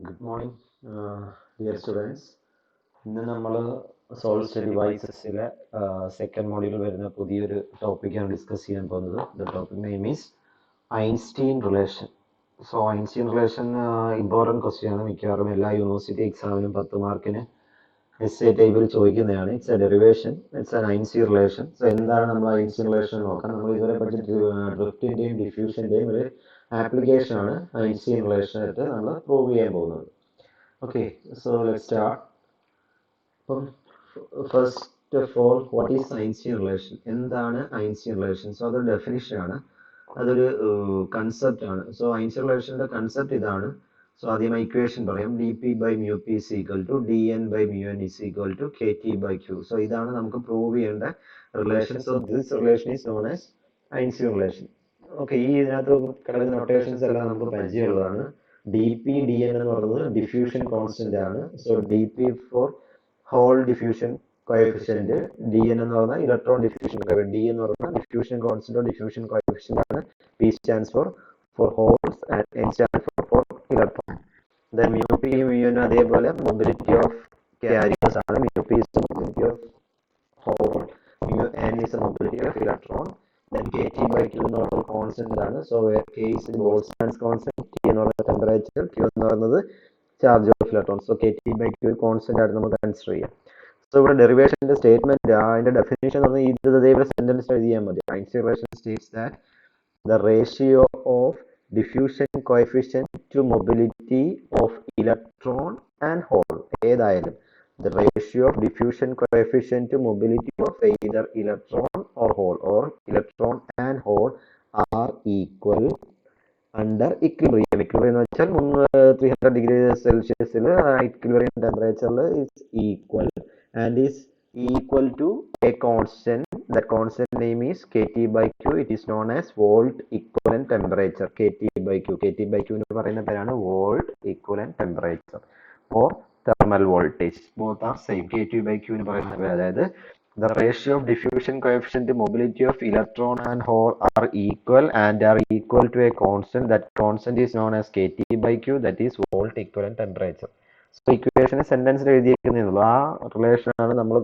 Good morning, dear students. ഇന്ന് നമ്മൾ soul study ഡിവൈസസിലെ second module വരുന്ന പുതിയൊരു ടോപ്പിക്കാണ് ഡിസ്കസ് ചെയ്യാൻ പോകുന്നത്. The topic name is Einstein relation. So Einstein relation important question ആണ്. മിക്കവാറും എല്ലാ യൂണിവേഴ്സിറ്റി എക്സാമിനും 10 മാർക്കിന് എസ് ടൈപ്പിൽ ചോദിക്കുന്നതാണ്. It's A derivation, it's an Einstein relation. So എന്താണ് നമ്മൾ ഐൻസ്റ്റീൻ റിലേഷൻ നോക്കാം. നമ്മൾ ഇതുവരെ പഠിച്ച ഡ്രിഫ്റ്റിൻ്റെയും ഡിഫ്യൂഷൻ്റെയും ഒരു ആപ്ലിക്കേഷൻ ആണ് ഐൻസ്റ്റീൻ റിലേഷനായിട്ട് നമ്മൾ പ്രൂവ് ചെയ്യാൻ പോകുന്നത്. Okay, so let's start. അപ്പം first of all, what is Einstein relation? എന്താണ് ഐൻസ്റ്റീൻ റിലേഷൻ? സോ അതൊരു ഡെഫിനിഷൻ ആണ്, അതൊരു കൺസെപ്റ്റ് ആണ്. സോ ഐൻസ്റ്റീൻ റിലേഷൻ്റെ കൺസെപ്റ്റ് ഇതാണ്. സോ ആദ്യം ഇക്വേഷൻ പറയാം. D P by mu P is equal to D N by mu N is equal to K T by Q. So ഇതാണ് നമുക്ക് പ്രൂവ് ചെയ്യേണ്ട relation. So this relation is known as Einstein relation. Okay, ഈ ഇതിനകത്ത് കിടക്കുന്ന notations എല്ലാം നമുക്ക് പരിചയമുള്ളതാണ്. D P D N എന്ന് പറയുന്നത് ഡിഫ്യൂഷൻ കോൺസ്റ്റന്റ് ആണ്. So D P for hole diffusion coefficient, D N എന്ന് പറഞ്ഞാൽ ഇലക്ട്രോൺ ഡിഫ്യൂഷൻ കോഎഫിഷ്യന്റ്, ഡി എന്ന് പറഞ്ഞാൽ ഡിഫ്യൂഷൻ കോൺസ്റ്റന്റ് ഡിഫ്യൂഷൻ കോഎഫിഷ്യന്റ് ആണ്. P stands for holes and N stands for electron. Then mu P mu N അതേപോലെ mobility of carriers ആണ്. Mu P is mobility of hole, mu N is mobility of electron. Then kT by Q എന്ന് പറയുന്നത് constant ആണ്. So K is Boltzmann's constant, T എന്ന് പറയുന്നത് temperature, Q എന്ന് പറയുന്നത് charge of electron. So kT by Q constant ആയിട്ട് നമുക്ക് consider ചെയ്യാം. സോ ഇവിടെ ഡെറിവേഷന്റെ സ്റ്റേറ്റ്മെന്റ്, അതിന്റെ ഡെഫിനേഷൻ എന്ന് പറഞ്ഞാൽ ഇത് ഇതേപോലെ സെന്റൻസ് എഴുതിയാൽ മതി. Einstein relation States that the ratio of diffusion coefficient to mobility of electron and hole, ഏതായാലും the ratio of diffusion coefficient to mobility of either electron or hole or electron and hole are equal under equilibrium. Equilibrium എന്ന് വെച്ചാൽ 300 degree സെൽഷ്യസിൽ equilibrium temperature is equal and is equal to a constant. That constant name is kT by Q. It is known as volt equivalent temperature. kT by Q. kT by Q എന്ന് പറയുന്ന പേരാണ് volt equivalent temperature or thermal voltage. Both are same. kT by Q എന്ന് പറയുന്ന പേര്, അതായത് the ratio of diffusion coefficient to mobility of electron and hole are equal and are equal to a constant. That constant is known as kT by Q. That is volt equivalent temperature. So ഇക്വേഷന് സെന്റൻസിൽ എഴുതിയിരിക്കുന്നേ ഉള്ളൂ. ആ relation ആണ് നമ്മൾ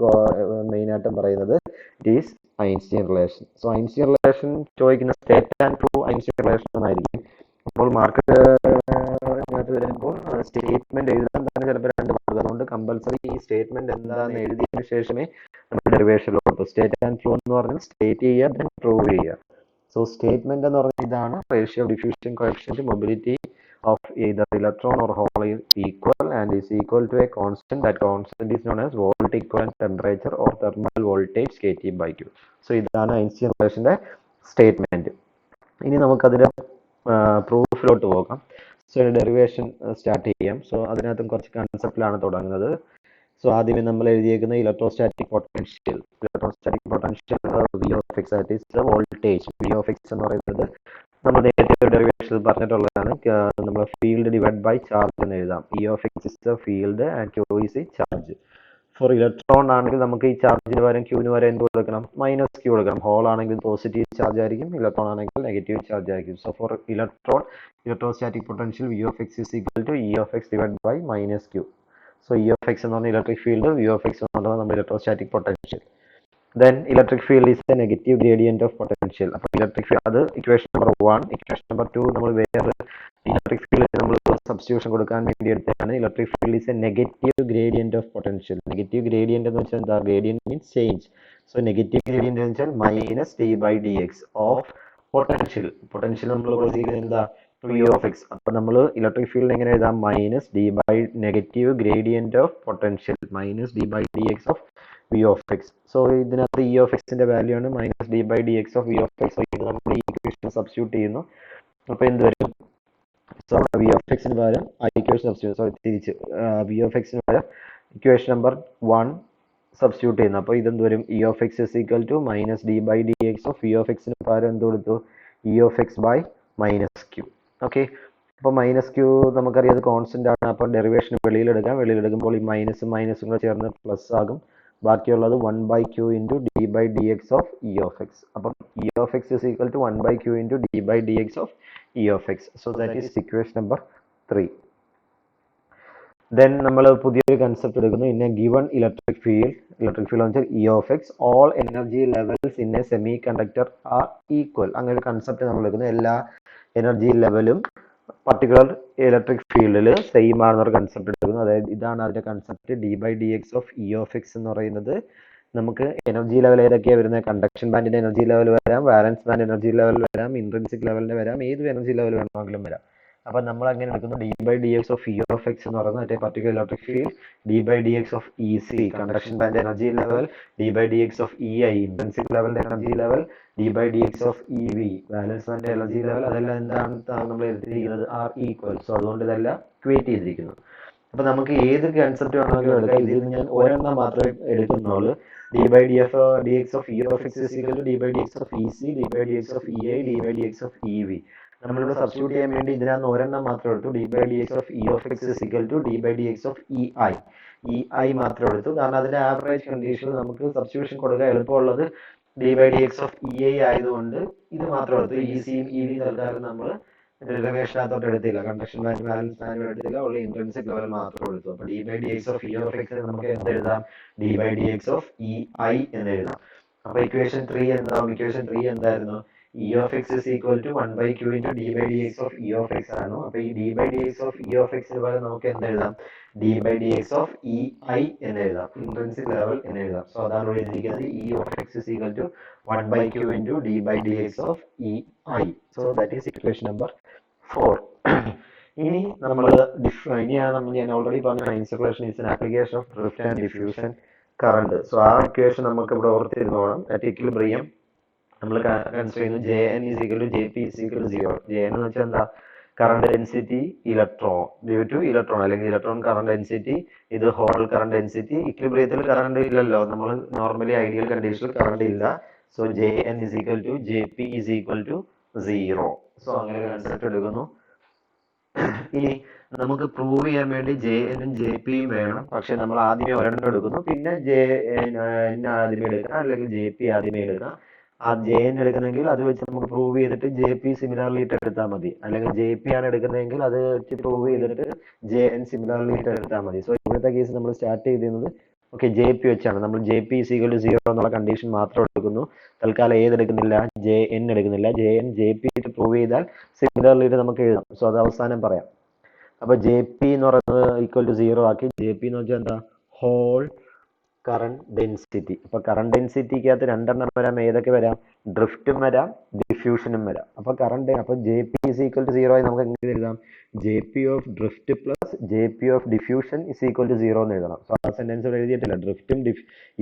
main ആയിട്ടും പറയുന്നത്. It is Einstein relation. So Einstein relation ചോദിക്കുന്ന state and prove Einstein relation എന്നായിരിക്കും. അപ്പോൾ മാർക്കറ്റിനകത്ത് വരുമ്പോൾ സ്റ്റേറ്റ്മെന്റ് എഴുതാൻ തന്നെ ചിലപ്പോൾ 2 മാർക്ക്. അതുകൊണ്ട് കമ്പൽസറി ഈ സ്റ്റേറ്റ്മെന്റ് എന്താണെന്ന് എഴുതിയതിനു ശേഷമേ നമ്മൾ ഡെറിവേഷനിലോട്ട്. സ്റ്റേറ്റ് ആൻഡ് പ്രൂവ് എന്ന് പറഞ്ഞാൽ സ്റ്റേറ്റ് ചെയ്യുക, ദെൻ പ്രൂവ് ചെയ്യുക. സോ സ്റ്റേറ്റ്മെന്റ് എന്ന് പറഞ്ഞാൽ ഇതാണ്: ratio of diffusion coefficient mobility of either electron or hole is equal and is equal to a constant. That constant is known as volt equivalent temperature or thermal voltage kT by Q. So ഇതാണ് Einstein റിലേഷന്റെ statement. ഇനി നമുക്കതിന്റെ പ്രൂഫിലോട്ട് പോകാം. So derivation start ചെയ്യാം. So അതിനകത്തും കുറച്ച് കൺസെപ്റ്റിലാണ് തുടങ്ങുന്നത്. സോ ആദ്യമേ നമ്മൾ എഴുതിയേക്കുന്ന electrostatic potential. Electrostatic potential V of X, that is the voltage. V of X എന്ന് പറയുന്നത് നമ്മൾ നേരത്തെ ഡെറിവേഷനിൽ പറഞ്ഞിട്ടുള്ളതാണ്. നമ്മൾ ഫീൽഡ് ഡിവൈഡ് ബൈ ചാർജ് എന്ന് എഴുതാം. E of X is the field and Q is ഈ ചാർജ്. ഫോർ ഇലക്ട്രോൺ ആണെങ്കിൽ നമുക്ക് ഈ ചാർജിന് പകരം ക്യൂവിന് പകരം എന്ത് കൊടുക്കണം? മൈനസ് ക്യൂ കൊടുക്കണം. ഹോൾ ആണെങ്കിൽ പോസിറ്റീവ് ചാർജ് ആയിരിക്കും, ഇലക്ട്രോൺ ആണെങ്കിൽ നെഗറ്റീവ് ചാർജ് ആയിരിക്കും. So for electron, electrostatic potential V of X is equal to E of X divide by minus Q. So E of X എന്ന് പറഞ്ഞാൽ electric field, V of X എന്ന് പറഞ്ഞാൽ നമ്മുടെ electrostatic potential. Then electric field is the negative gradient of potential. അപ്പോൾ electric field, അത് equation number 1. Equation number 2 നമ്മൾ വേറെ electric field നമ്മൾ സബ്സ്റ്റിറ്റ്യൂഷൻ കൊടുക്കാൻ വേണ്ടി എടുത്തതാണ്. Electric field is a negative gradient of potential. Negative gradient എന്ന് വെച്ചാൽ എന്താ? Gradient means change. So negative gradient എന്ന് വെച്ചാൽ minus D by D X of potential. Potential നമ്മൾ കൊടുത്തിരിക്കുന്നത് എന്താ? V of X. അപ്പൊ നമ്മൾ ഇലക്ട്രിക് ഫീൽഡ് എങ്ങനെ എഴുതാം? Minus D by negative gradient of potential minus D by D X of V of X. So ഇതിനകത്ത് ഇ ഓഫ് എക്സിന്റെ value ആണ് minus D by D X of V of X. ഇത് നമ്മൾ ഈ equation substitute ചെയ്യുന്നു. അപ്പൊ എന്ത് വരും? സോ വി ഓഫ് എക്സിന് പകരം ഇക്വേഷൻ സബ്സ്റ്റിറ്റ്യൂട്ട്, സോറി തിരിച്ച് വി ഓഫ് എക്സിന് പകരം ഇക്വേഷൻ നമ്പർ 1 സബ്സ്റ്റിറ്റ്യൂട്ട് ചെയ്യുന്നു. അപ്പോൾ ഇതെന്ത് വരും? E of X is equal to minus D by D X of V of എക്സിന് പകരം എന്ത് കൊടുത്തു? E of X by minus Q. Okay, അപ്പോൾ മൈനസ് ക്യൂ നമുക്കറിയാം അത് കോൺസ്റ്റന്റ് ആണ്. അപ്പോൾ ഡെറിവേഷൻ വെളിയിലെടുക്കാം. വെളിയിലെടുക്കുമ്പോൾ ഈ മൈനസും മൈനസും കൂടെ ചേർന്ന് പ്ലസ് ആകും. ബാക്കിയുള്ളത് 1 by q into d by dx of e of x. അപ്പം e of x is equal to 1 by q into d by dx of e of x. So that is equation number 3. Then നമ്മൾ പുതിയൊരു concept എടുക്കുന്നു. In a given electric field എന്ന് വെച്ചാൽ E of X all energy levels in a semiconductor are equal. അങ്ങനെ ഒരു concept നമ്മൾ എടുക്കുന്നു. എല്ലാ എനർജി ലെവലും പർട്ടിക്കുലർ ഇലക്ട്രിക് ഫീൽഡിൽ സെയിം ആണെന്നൊരു കൺസെപ്റ്റ് എടുക്കുന്നു. അതായത് ഇതാണ് അതിന്റെ concept. D by D X of E of X എന്ന് പറയുന്നത് നമുക്ക് എനർജി ലെവൽ ഏതൊക്കെയാണ് വരുന്നത്? കണ്ടക്ഷൻ ബാൻഡിന്റെ എനർജി ലെവൽ വരാം, വാലൻസ് ബാൻഡ് എനർജി ലെവൽ വരാം, ഇൻട്രിൻസിക് ലെവലിന്റെ വരാം, ഏത് എനർജി ലെവൽ വേണമെങ്കിലും വരാം. അപ്പൊ നമ്മൾ അങ്ങനെ എടുക്കുന്നു D by D X of E of X എന്ന് പറയുന്നത് മറ്റേ particular electric field, D by D X of E C conduction band energy level, D by D X of E I intrinsic ലെവലിന്റെ energy level, D by D X of E V valence band energy level. അതെല്ലാം എന്താണ് നമ്മൾ എടുത്തിരിക്കുന്നത്? R equal. So അതുകൊണ്ട് ഇതെല്ലാം create ചെയ്തിരിക്കുന്നു. അപ്പൊ നമുക്ക് ഏത് കൺസെപ്റ്റ് വേണമെങ്കിലും എടുക്കാം. ഇതിൽ ഞാൻ ഒരെണ്ണം മാത്രമേ എടുക്കുന്നുള്ളൂ. D by D F D X of E of X is equal to D by D X of E C, D by D X of E I, D by D X of E V. നമ്മളിവിടെ substitute ചെയ്യാൻ വേണ്ടി ഇതിനകത്ത് ഒരെണ്ണം മാത്രം എടുത്തു. D by D X of E of X is equal to D by D X of E I. E I മാത്രം എടുത്തു. കാരണം അതിന്റെ ആവറേജ് കണ്ടീഷനിൽ നമുക്ക് സബ്സ്റ്റിറ്റ്യൂഷൻ കൊടുക്കാൻ എളുപ്പമുള്ളത് D by D X of E I ആയതുകൊണ്ട് ഇത് മാത്രം എടുത്തു. ഇ സിയും ഇ വി തൽക്കാലം നമ്മൾ ഡെറിവേഷനകത്തോട്ട് എടുത്തില്ല, കണ്ടക്ഷൻ ബാൻഡ് വാലൻസ് ബാൻഡ് എടുത്തില്ല, ഉള്ള ഇൻട്രിൻസിക് ലെവൽ മാത്രം എടുത്തു. അപ്പൊ D by D X of E of X നമുക്ക് എന്ത് എഴുതാം? D by D X of E I എന്ന് എഴുതാം. അപ്പൊ ഇക്വേഷൻ 3 എന്താവും? ഇക്വേഷൻ 3 എന്തായിരുന്നു? E of X is equal to 1 by Q into D by D X of E of X ആണ്. അപ്പൊ ഈ D by D X of E of എക്സിന് പകരം നമുക്ക് എന്ത് എഴുതാം? D by D X of E I എന്ന് എഴുതാം, ഇൻട്രിൻസിക് ലെവൽ എന്ന് എഴുതാം. സോ അതാണ് ഇവിടെ എഴുതിയിരിക്കുന്നത്. E of X is equal to 1 by Q into D by D X of E I. So that is equation number 4. ഇനി നമ്മൾ ഞാൻ ഓൾറെഡി പറഞ്ഞ ഹൈൻസ് relation is an application of drift and diffusion current. So ആ equation നമുക്ക് ഇവിടെ ഓർത്തിരുന്നോണം. At equilibrium നമ്മൾ കൺസിഡർ ചെയ്യുന്നു J N is equal to J P is equal to 0. J N എന്ന് വെച്ചാൽ എന്താ? Current density electron due to electron, അല്ലെങ്കിൽ ഇലക്ട്രോൺ കറണ്ട് ഡെൻസിറ്റി, ഇത് ഹോൾ കറണ്ട് ഡെൻസിറ്റി. ഇക്വിലിബ്രിയത്തിൽ കറണ്ട് ഇല്ലല്ലോ, നമ്മൾ നോർമലി ഐഡിയൽ കണ്ടീഷനിൽ കറണ്ട് ഇല്ല. So J N is equal to J P is equal to 0. So അങ്ങനെ ഒരു കൺസെപ്റ്റ് എടുക്കുന്നു. ഇനി നമുക്ക് പ്രൂവ് ചെയ്യാൻ വേണ്ടി ജെ എനും ജെ പിയും വേണം. പക്ഷെ നമ്മൾ ആദ്യമേ ഒരെണ്ണം എടുക്കുന്നു, പിന്നെ ജെ എൻ ആദ്യമേ എടുക്കാം, അല്ലെങ്കിൽ ജെ പി ആദ്യമേ എടുക്കാം. ആ ജെ എൻ എടുക്കണമെങ്കിൽ അത് വെച്ച് നമുക്ക് പ്രൂവ് ചെയ്തിട്ട് ജെ പി സിമിലർലി ഇട്ട് എടുത്താൽ മതി. അല്ലെങ്കിൽ ജെ പി ആണ് എടുക്കുന്നതെങ്കിൽ അത് വെച്ച് പ്രൂവ് ചെയ്തിട്ട് ജെ എൻ സിമിലർലി ഇട്ട് എടുത്താൽ മതി. സോ ഇവിടുത്തെ കേസ് നമ്മൾ സ്റ്റാർട്ട് ചെയ്തിരുന്നത് ഓക്കെ ജെ പി വെച്ചാണ്. നമ്മൾ ജെ പി ഈക്വൽ ടു 0 എന്നുള്ള കണ്ടീഷൻ മാത്രം എടുക്കുന്നു. തൽക്കാലം ഏതെടുക്കുന്നില്ല? ജെ എൻ എടുക്കുന്നില്ല. ജെ എൻ ജെ പി ഇട്ട് പ്രൂവ് ചെയ്താൽ സിമിലർലി ഇട്ട് നമുക്ക് എഴുതാം. സോ അത് അവസാനം പറയാം. അപ്പൊ ജെ പി എന്ന് പറയുന്നത് ഈക്വൽ ടു 0 ആക്കി. ജെ പി എന്ന് വെച്ചാൽ എന്താ? Hole current density. അപ്പൊ കറണ്ട് ഡെൻസിറ്റിക്കകത്ത് രണ്ടെണ്ണം വരാം. ഏതൊക്കെ വരാം? ഡ്രിഫ്റ്റും വരാം, ഡിഫ്യൂഷനും വരാം. അപ്പൊ കറണ്ട് അപ്പൊ J P is equal to 0 ആയി നമുക്ക് എങ്ങനെ എഴുതാം? J P of drift plus J P of diffusion is equal to 0 എന്ന് എഴുതണം. സോ ആ സെന്റൻസ് ഇവിടെ എഴുതിയിട്ടില്ല. ഡ്രിഫ്റ്റും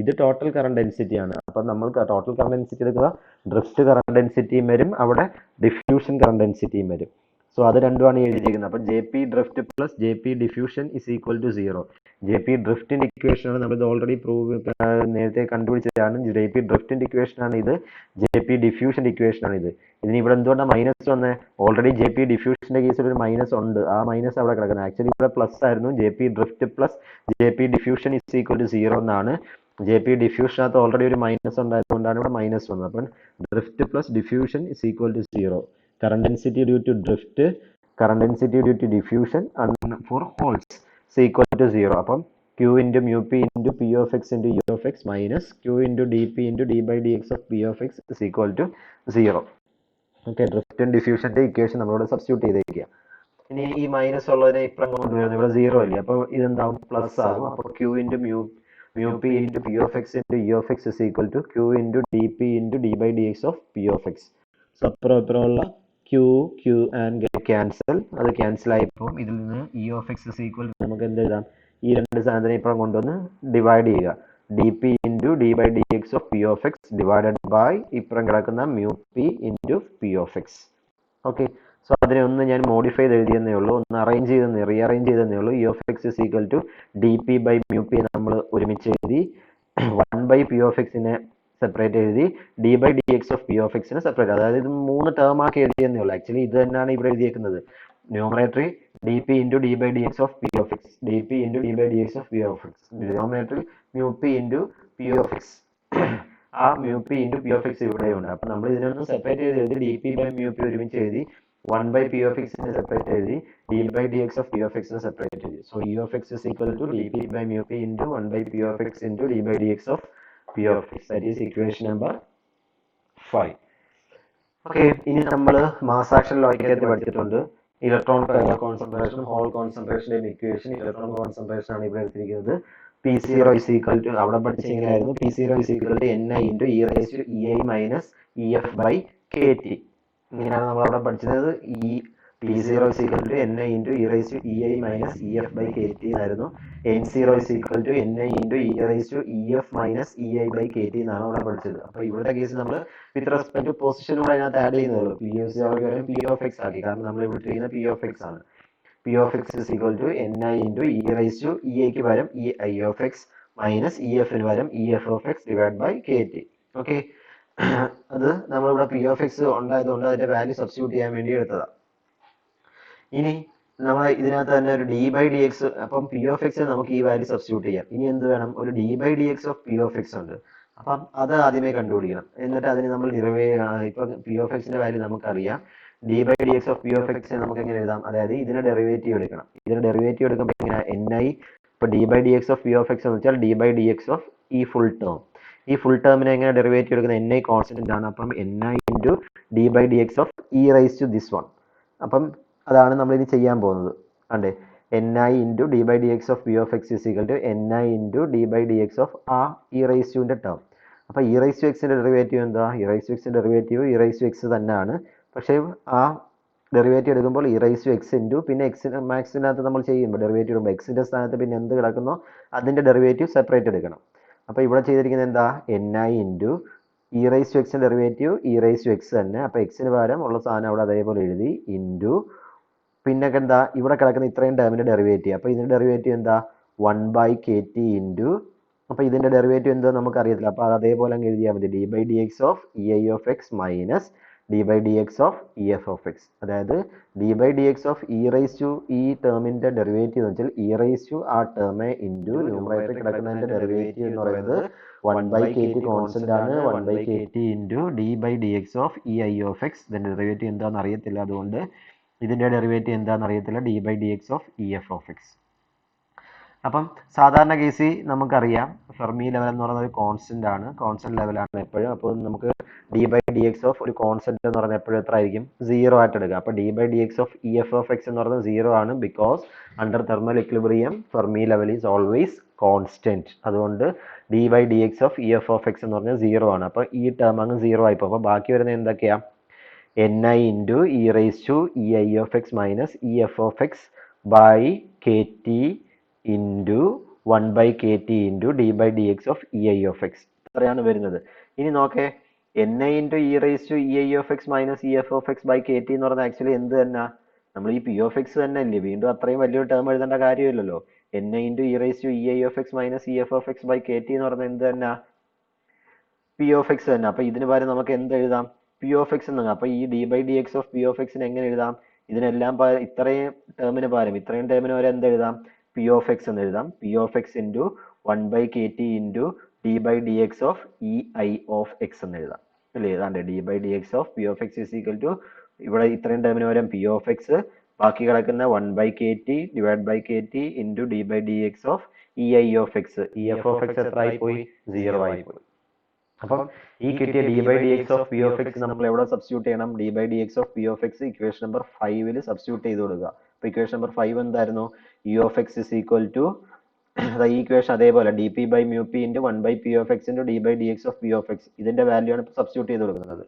ഇത് ടോട്ടൽ കറണ്ട് ഡെൻസിറ്റി ആണ്. അപ്പൊ നമ്മൾ ടോട്ടൽ കറണ്ട് ഡെൻസിറ്റി എടുക്കുക, ഡ്രിഫ്റ്റ് കറണ്ട് ഡെൻസിറ്റിയും വരും, അവിടെ ഡിഫ്യൂഷൻ കറണ്ട് ഡെൻസിറ്റിയും വരും. സോ അത് രണ്ടുമാണ് എഴുതിയിരിക്കുന്നത്. അപ്പൊ J P drift plus J P diffusion is equal to 0. J P ഡ്രിഫ്റ്റിന്റെ ഇക്വേഷൻ ആണ്, നമ്മൾ ഇത് ഓൾറെഡി നേരത്തെ കണ്ടുപിടിച്ചതാണ്. ജെ പി ഡ്രിഫ്റ്റിന്റെ ഇക്വേഷൻ ആണ് ഇത്. ജെ പി ഡിഫ്യൂഷന്റെ ഇക്വേഷൻ ആണ് ഇത്. ഇതിന് ഇവിടെ എന്തുകൊണ്ടാണ് മൈനസ് വന്നേ? ഓൾറെഡി ജെ പി ഡിഫ്യൂഷന്റെ കേസിൽ ഒരു മൈനസ് ഉണ്ട്. ആ മൈനസ് അവിടെ കിടക്കുന്നത്. ആക്ച്വലി ഇവിടെ പ്ലസ് ആയിരുന്നു. J P drift plus J P diffusion is equal to 0 എന്നാണ്. ജെ പി ഡിഫ്യൂഷനകത്ത് ഓൾറെഡി ഒരു മൈനസ് ഉണ്ടായതുകൊണ്ടാണ് ഇവിടെ മൈനസ് വന്നത്. അപ്പം drift plus diffusion is equal to 0. current density due to drift, current density due to diffusion and for holes is equal to 0. അപ്പം q into mu p into p of x into u of x minus q into dp into d by dx of p of x is equal to 0. Okay, drift and ഡിഫ്യൂഷന്റെ equation നമ്മളോട് substitute ചെയ്തേക്കുക. ഇനി ഈ minus ഉള്ളതിനെ ഇപ്പുറം കൊണ്ടുവരുന്നത് ഇവിടെ 0 അല്ലേ, അപ്പോൾ ഇതെന്താവും? പ്ലസ് ആകും. അപ്പോൾ q into mu p into p of x into u of x is equal to q into dp into d by dx of p of x. So അപ്പുറം ഇപ്പുറമുള്ള q and ക്യാൻസൽ, അത് cancel ആയി പോകും. ഇതിൽ നിന്ന് E of X is equal നമുക്ക് എന്ത് എഴുതാം? ഈ രണ്ട് സാധനത്തിനെ ഇപ്പുറം കൊണ്ടുവന്ന് ഡിവൈഡ് ചെയ്യുക. D P into D by D X of P of X divided by ഇപ്പുറം കിടക്കുന്ന mu P into P of X. Okay, so അതിനെ ഒന്ന് ഞാൻ മോഡിഫൈ ചെയ്ത് എഴുതിയെന്നേ ഉള്ളൂ, ഒന്ന് റീഅറേഞ്ച് ചെയ്തെന്നേ ഉള്ളൂ. E of X is equal to D P by mu P നമ്മൾ ഒരുമിച്ച് എഴുതി. 1 ബൈ പി ഓഫ് എക്സിനെ സെപ്പറേറ്റ് എഴുതി, D by D X of P of എക്സിനെ സെപ്പറേറ്റ്. അതായത് ഇത് 3 ടേം ആക്കി എഴുതിയെന്നേ ഉള്ളൂ. ആക്ച്വലി ഇത് തന്നെയാണ് ഇവിടെ എഴുതിയേക്കുന്നത്. ന്യൂമറേറ്ററി D P into D by D X of P of X, D P into D by D X of P of X, ഡിനോമിനേറ്ററി mu P into P of X. ആ mu P into P of X ഇവിടെയുണ്ട്. അപ്പം നമ്മൾ ഇതിനൊന്ന് separate ചെയ്ത് എഴുതി, D P by mu P ഒരുമിച്ച് എഴുതി, 1 by p of x നെ സെപ്പറേറ്റ് എഴുതി d by dx of p of x നെ സെപ്പറേറ്റ് എഴുതി. So e of x is equal to dp by mu p into 1 by p of x into d by dx of p of x. That is equation number 5. Okay, ഇനി നമ്മൾ mass action ലോയ്ക്കകത്ത് പഠിച്ചിട്ടുണ്ട് electron concentration, hole കോൺസെൻട്രേഷൻ്റെ equation. Electron concentration ആണ് ഇവിടെ എടുത്തിരിക്കുന്നത്. P0 is equal to, അവിടെ പഠിച്ചെങ്ങനെയായിരുന്നു, P0 is equal to Ni into e raised to ei minus ef by kt. ഇങ്ങനെയാണ് നമ്മൾ അവിടെ പഠിച്ചത്. ഈ P0 is equal to Ni into e raised to ei minus ef by kt എന്നായിരുന്നു. N0 is equal to Ni into e raised to ef minus ei by kt എന്നാണ് അവിടെ പഠിച്ചത്. അപ്പോൾ ഇവിടുത്തെ കേസ് നമ്മൾ വിത്ത് റെസ്പെക്ട് ടു പൊസിഷൻ കൂടെ അതിനകത്ത് add ചെയ്യുന്നുള്ളൂ. P of x ആക്കി, കാരണം നമ്മൾ ഇവിടെ ചെയ്യുന്ന P of x ആണ്. P of x is equal to Ni into e raised to eiക്ക് പകരം ei of x minus ef ന് പകരം ef of x divided by kt. Okay, അത് നമ്മളിവിടെ P of x ഉണ്ടായതുകൊണ്ട് അതിന്റെ വാല്യൂ സബ്സ്റ്റിറ്റ്യൂട്ട് ചെയ്യാൻ വേണ്ടി എടുത്തതാണ്. ഇനി നമ്മൾ ഇതിനകത്ത് തന്നെ ഒരു d by dx, അപ്പം P of x നമുക്ക് ഈ വാല്യൂ സബ്സ്റ്റിറ്റ്യൂട്ട് ചെയ്യാം. ഇനി എന്ത് വേണം, ഒരു d by dx of P of x ഉണ്ട്. അപ്പം അത് ആദ്യമേ കണ്ടുപിടിക്കണം. എന്നിട്ട് അതിന് നമ്മൾ ഇപ്പം P of x ന്റെ വാല്യൂ നമുക്കറിയാം. d by dx of P of x നമുക്ക് എങ്ങനെ എഴുതാം, അതായത് ഇതിന്റെ ഡെറിവേറ്റീവ് എടുക്കണം. ഇതിന്റെ ഡെറിവേറ്റീവ് എടുക്കുമ്പോൾ എങ്ങനെ, Ni ഇപ്പൊ d by dx of P of x എന്ന് വെച്ചാൽ d by dx of ഈ ഫുൾ ടേം. ഈ ഫുൾ ടേമിനെ എങ്ങനെ ഡെറിവേറ്റീവ് എടുക്കുന്നത്, Ni കോൺസ്റ്റന്റ് ആണ്. അപ്പം Ni into d by dx of e raised to this one. അപ്പം അതാണ് നമ്മൾ ഇനി ചെയ്യാൻ പോകുന്നത്. അതെ, Ni into d by dx of P of x is equal to Ni into d by dx of ആ e raised to ന്റെ term. അപ്പോൾ e raised to x ന്റെ ഡെറിവേറ്റീവ് എന്താ, e raised to x ന്റെ derivative e raised to x തന്നെയാണ്. പക്ഷേ ആ derivative എടുക്കുമ്പോൾ e raised to x into പിന്നെ എക്സിന് മാക്സിനകത്ത് നമ്മൾ ചെയ്യുമ്പോൾ ഡെറിവേറ്റീവ് എടുക്കുമ്പോൾ എക്സിൻ്റെ സ്ഥാനത്ത് പിന്നെ എന്ത് കിടക്കുന്നോ അതിൻ്റെ ഡെറിവേറ്റീവ് സെപ്പറേറ്റ് എടുക്കണം. അപ്പോൾ ഇവിടെ ചെയ്തിരിക്കുന്നത് എന്താ, Ni into e raised to x ന്റെ derivative e raised to x തന്നെ. അപ്പോൾ എക്സിന് പകരം ഉള്ള സാധനം അവിടെ അതേപോലെ എഴുതി ഇൻറ്റു പിന്നെ എന്താ ഇവിടെ കിടക്കുന്ന ഇത്രയും ടേമിൻ്റെ ഡെറിവേറ്റീവ്. അപ്പോൾ ഇതിൻ്റെ ഡെറിവേറ്റീവ് എന്താ 1 by kt ഇൻറ്റു, അപ്പോൾ ഇതിൻ്റെ ഡെറിവേറ്റീവ് എന്താ നമുക്കറിയത്തില്ല. അപ്പോൾ അത് അതേപോലെ അങ്ങ് എഴുതിയാൽ മതി, d by dx of ei of x minus d by dx of ef of x. അതായത് d by dx of e raised to ഈ ടേമിൻ്റെ ഡെറിവേറ്റീവ് എന്ന് വെച്ചാൽ e raised to ആ ടേമെ ഇൻറ്റു ന്യൂമറേറ്ററിൽ കിടക്കുന്നതിൻ്റെ ഡെറിവേറ്റീവ് എന്ന് പറയുന്നത് 1 by kt കോൺസ്റ്റന്റ് ആണ്. 1 by kt into d by dx of ei of x. ഇതിൻ്റെ ഡെറിവേറ്റീവ് എന്താണെന്ന് അറിയത്തില്ല, അതുകൊണ്ട് ഇതിൻ്റെ ഡെറിവേറ്റീവ് എന്താണെന്ന് അറിയത്തില്ല, d by dx of ef of x. അപ്പം സാധാരണ കേസിൽ നമുക്കറിയാം ഫെർമി ലെവൽ എന്ന് പറയുന്നത് ഒരു കോൺസ്റ്റന്റ് ആണ്, കോൺസ്റ്റന്റ് ലെവലാണ് എപ്പോഴും. അപ്പോൾ നമുക്ക് d by dx of ഒരു കോൺസ്റ്റന്റ് എന്ന് പറയുന്നത് എപ്പോഴും എത്ര ആയിരിക്കും, 0 ആയിട്ട് എടുക്കുക. അപ്പോൾ d by dx of ef of x എന്ന് പറയുന്നത് 0 ആണ്, because under thermal equilibrium Fermi level is always constant. അതുകൊണ്ട് d by dx of ef of x എന്ന് പറഞ്ഞാൽ 0 ആണ്. അപ്പോൾ ഈ ടേം അങ്ങ് 0 ആയിപ്പോൾ. അപ്പോൾ ബാക്കി വരുന്നത് എന്തൊക്കെയാ, Ni into e raised to ei of x minus ef of x by kt into 1 by kt into d by dx of ei of x. ഇത്രയാണ് വരുന്നത്. ഇനി നോക്കേ, Ni into e raised to ei of x minus ef of x by kt എന്ന് പറഞ്ഞാൽ actually എന്ത് തന്നെ, നമ്മൾ ഈ p of x തന്നെ അല്ലേ, വീണ്ടും അത്രയും വലിയൊരു ടേം എഴുതേണ്ട കാര്യമില്ലല്ലോ. Ni into e raised to ei of x minus ef of x by kt എന്ന് പറഞ്ഞാൽ എന്ത് തന്നെ, p of x തന്നെ. അപ്പോൾ ഇതിന് പകരം നമുക്ക് എന്ത് എഴുതാം, p of x എന്ന്. അപ്പോൾ ഈ d by dx of p of x നെ എങ്ങനെ എഴുതാം, ഇതിനെല്ലാം ഇത്രയും ടേമിന് പകരം ഇത്രയും ടേമിന് വരെ എന്ത് എഴുതാം, p of x എന്ന് എഴുതാം. p of x into 1 by kt into d by dx of ei of x എന്ന് എഴുതാം അല്ലേ. ഏതാണ്ട് d by dx of p of x is equal to, ഇവിടെ ഇത്രയും ടേമിന് പകരം p of x, ബാക്കി കിടക്കുന്ന 1 by kt divided by kt into d by dx of ei of x. ef of x എത്ര ആയിപ്പോയി, 0 ആയിപ്പോയി. അപ്പം ഈ കിട്ടിയ d by dx of p of x നമ്മൾ എവിടെ സബ്സ്റ്റിറ്റ്യൂട്ട് ചെയ്യണം, d by dx of p of x equation number 5 substitute ചെയ്ത് കൊടുക്കുക. അപ്പോൾ ഇക്വേഷൻ നമ്പർ 5 എന്തായിരുന്നു, e of x is equal to ഈ ഇക്വേഷൻ അതേപോലെ dp by mu p into 1 by p of x into d by dx of p of x. ഇതിന്റെ value ആണ് ഇപ്പോൾ substitute ചെയ്ത് കൊടുക്കുന്നത്.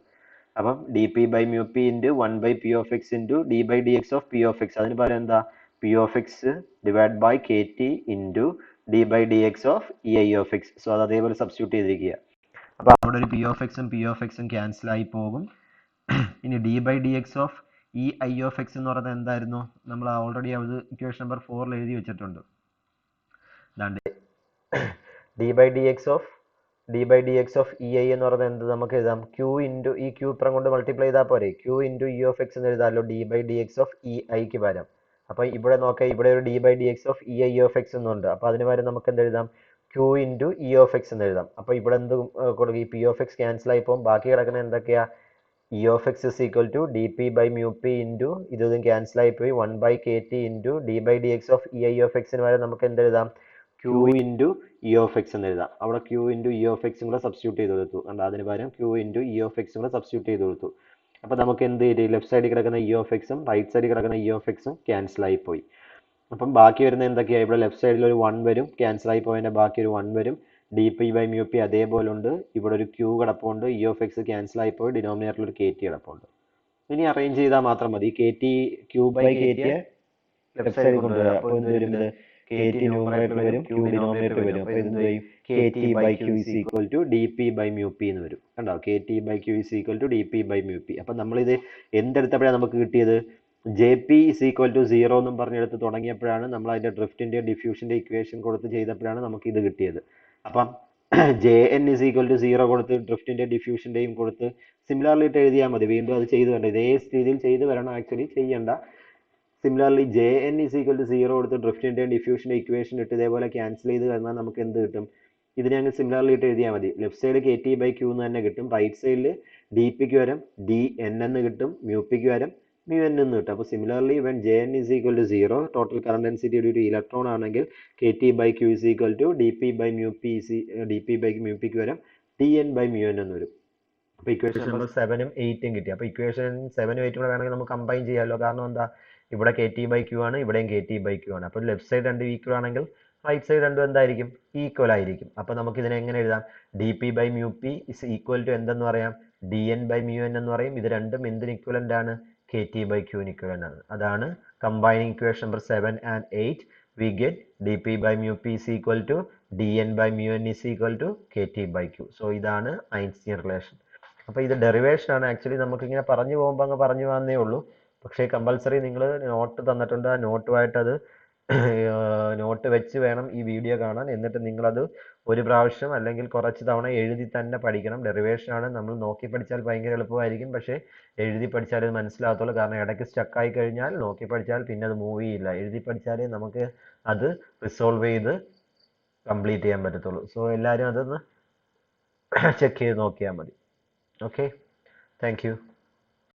അപ്പം dp by mu p into 1 by p of x into d by dx of p of x. അതിന് പകരം എന്താ, p of x divided by kt into d by dx of ei of x. So അത് അതേപോലെ substitute ചെയ്തിരിക്കുക. അപ്പോൾ അവിടെ ഒരു p of x ഉം ക്യാൻസൽ ആയി പോകും. ഇനി d by dx of ei of x എന്ന് പറയുന്നത് എന്തായിരുന്നു, നമ്മൾ ഓൾറെഡി അത് ഇക്വേഷൻ നമ്പർ 4 എഴുതി വെച്ചിട്ടുണ്ട്. d by dx of ei എന്ന് പറയുന്നത് എന്ത് നമുക്ക് എഴുതാം, q ഇൻറ്റു ഈ q ഇപ്പുറം കൊണ്ട് മൾട്ടിപ്ലൈ ചെയ്താൽ പോരെ, q into e of x എന്ന് എഴുതാമല്ലോ d by dx of eiക്ക് പകരം. അപ്പോൾ ഇവിടെ നോക്കാം, ഇവിടെ ഒരു d by dx of ei of x എന്നുണ്ട്. അപ്പോൾ അതിന് പകരം നമുക്ക് എന്ത് എഴുതാം, q into e of x എന്ന് എഴുതാം. അപ്പോൾ ഇവിടെ എന്ത് കൊടുക്കും, ഈ p of x ക്യാൻസൽ ആയി പോകും, ബാക്കി കിടക്കുന്ന എന്തൊക്കെയാ, E of X is equal to D P by mu P into ഇതും ക്യാൻസൽ ആയിപ്പോയി 1/kt into D by D X of E I of എക്സിന് വരെ നമുക്ക് എന്ത് എഴുതാം, Q into E of X എന്ന് എഴുതാം. അവിടെ ക്യൂ ഇൻറ്റു ഇ ഓഫ് എക്സും കൂടെ സബ്സ്റ്റിറ്റ്യൂട്ട് ചെയ്ത് കൊടുത്തു. കണ്ടോ, അതിന് പകരം ക്യൂ ഇൻറ്റു ഇ ഓഫ് എക്സും കൂടെ സബ്സ്റ്റിറ്റ്യൂട്ട് ചെയ്ത് കൊടുത്തു. അപ്പോൾ നമുക്ക് എന്ത് ചെയ്യും, ലെഫ്റ്റ് സൈഡിൽ കിടക്കുന്ന ഇ ഓഫ് എക്സും റൈറ്റ് സൈഡിൽ കിടക്കുന്ന ഇ ഓഫ് എക്സും ക്യാൻസൽ ആയി പോയി. അപ്പം ബാക്കി വരുന്ന എന്തൊക്കെയാണ്, ഇവിടെ ലെഫ്റ്റ് സൈഡിൽ ഒരു 1 വരും, ക്യാൻസൽ ആയി പോയതിൻ്റെ ബാക്കി ഒരു 1 വരും. D P by mu P അതേപോലെ ഉണ്ട്, ഇവിടെ ഒരു ക്യൂ കിടപ്പുണ്ട്, ഇ ഓഫ് എക്സ് ക്യാൻസൽ ആയി പോയി, ഡിനോമിനേറ്ററിൽ ഒരു കെ ടി കിടപ്പുണ്ട്. ഇനി അറേഞ്ച് ചെയ്താൽ മാത്രം മതി. K T Q by K T left സൈഡിൽ കൊണ്ടുവരാം. അപ്പോൾ എന്ത് വരും, ഇത് കെ ടി ന്യൂമറേറ്റർ വരും, ക്യൂ ഡിനോമിനേറ്റർ വരും. അപ്പോൾ ഇത് എന്ത് ചെയ്യും, K T by Q is equal to D P by mu P എന്ന് വരും. കണ്ടോ, K T by Q is equal to D P by mu P. അപ്പം നമ്മളിത് എന്തെടുത്തപ്പോഴാണ് നമുക്ക് കിട്ടിയത്, J P is equal to 0 എന്നും പറഞ്ഞെടുത്ത് തുടങ്ങിയപ്പോഴാണ് നമ്മൾ അതിൻ്റെ ഡ്രിഫ്റ്റിൻ്റെ ഡിഫ്യൂഷൻ്റെ ഇക്വേഷൻ കൊടുത്ത് ചെയ്തപ്പോഴാണ് നമുക്ക് ഇത് കിട്ടിയത്. അപ്പം J N is equal to 0 കൊടുത്ത് ഡ്രിഫ്റ്റിൻ്റെ ഡിഫ്യൂഷൻ്റെയും കൊടുത്ത് സിമിലർലി ഇട്ട് എഴുതിയാൽ മതി. വീണ്ടും അത് ചെയ്ത് വേണ്ട, ഇതേ രീതിയിൽ ചെയ്ത് വരണം, ആക്ച്വലി ചെയ്യണ്ട. Similarly J N is equal to 0 കൊടുത്ത് ഡ്രിഫ്റ്റിൻ്റെയും ഡിഫ്യൂഷൻ്റെ ഇക്വേഷൻ ഇട്ട് ഇതേപോലെ ക്യാൻസൽ ചെയ്ത് കഴിഞ്ഞാൽ നമുക്ക് എന്ത് കിട്ടും, ഇതിനെ അങ്ങ് സിമിലർലി ഇട്ട് എഴുതിയാൽ മതി. Left side K T by Q എന്ന് തന്നെ കിട്ടും, റൈറ്റ് സൈഡിൽ ഡി പിക്ക് വരും ഡി എൻ എന്ന് കിട്ടും, മ്യൂ പിക്ക് വരും മ്യൂ എൻ എന്ന് കിട്ടും. അപ്പോൾ similarly when J N is equal to 0 total current density ഒരു ഇലക്ട്രോൺ ആണെങ്കിൽ K T by Q is equal to D P by mu P D P by mu പിക്ക് വരും T N by mu N എന്ന് വരും. അപ്പോൾ equation number 7ഉം 8ഉം കിട്ടി. അപ്പോൾ equation 7ഉം 8ഉം കൂടെ വേണമെങ്കിൽ നമുക്ക് കമ്പൈൻ ചെയ്യാമല്ലോ. കാരണം എന്താ, ഇവിടെ കെ ടി ബൈ ക്യൂ ആണ്, ഇവിടെയും കെ ടി ബൈ ക്യൂ ആണ്. അപ്പോൾ ലെഫ്റ്റ് സൈഡ് രണ്ടും ഈക്വൽ ആണെങ്കിൽ റൈറ്റ് സൈഡ് രണ്ടും എന്തായിരിക്കും, ഈക്വൽ ആയിരിക്കും. അപ്പോൾ നമുക്ക് ഇതിനെ എങ്ങനെ എഴുതാം, D P by mu P is equal to എന്തെന്ന് പറയാം, D N by mu N എന്ന് പറയും. ഇത് രണ്ടും എന്തിന് ഇക്വലൻ്റ് ആണ്, കെ ടി ബൈ ക്യൂവിന് ഇക്വലൻ്റ് ആണ്. അതാണ് combining equation number 7 and 8. We get dp by mu p is equal to dn by mu n is equal to kt by q. So ഇതാണ് ഐൻസ്റ്റീൻ റിലേഷൻ. അപ്പോൾ ഇത് derivation ആണ്. Actually നമുക്കിങ്ങനെ പറഞ്ഞു പോകുമ്പോൾ അങ്ങ് പറഞ്ഞു വന്നേ ഉള്ളൂ. പക്ഷേ കമ്പൽസറി നിങ്ങൾ നോട്ട് തന്നിട്ടുണ്ട്, ആ നോട്ടുമായിട്ട് അത് നോട്ട് വെച്ച് വേണം ഈ വീഡിയോ കാണാൻ. എന്നിട്ട് നിങ്ങളത് ഒരു പ്രാവശ്യം അല്ലെങ്കിൽ കുറച്ച് തവണ എഴുതി തന്നെ പഠിക്കണം. ഡെറിവേഷൻ ആണ്, നമ്മൾ നോക്കി പഠിച്ചാൽ ഭയങ്കര എളുപ്പമായിരിക്കും, പക്ഷേ എഴുതി പഠിച്ചാൽ അത് മനസ്സിലാകത്തുള്ളൂ. കാരണം ഇടയ്ക്ക് സ്റ്റക്കായി കഴിഞ്ഞാൽ നോക്കി പഠിച്ചാൽ പിന്നെ അത് മൂവ് ചെയ്യില്ല. എഴുതി പഠിച്ചാലേ നമുക്ക് അത് റിസോൾവ് ചെയ്ത് കംപ്ലീറ്റ് ചെയ്യാൻ പറ്റത്തുള്ളൂ. സോ എല്ലാവരും അതൊന്ന് ചെക്ക് ചെയ്ത് നോക്കിയാൽ മതി. Okay, thank you.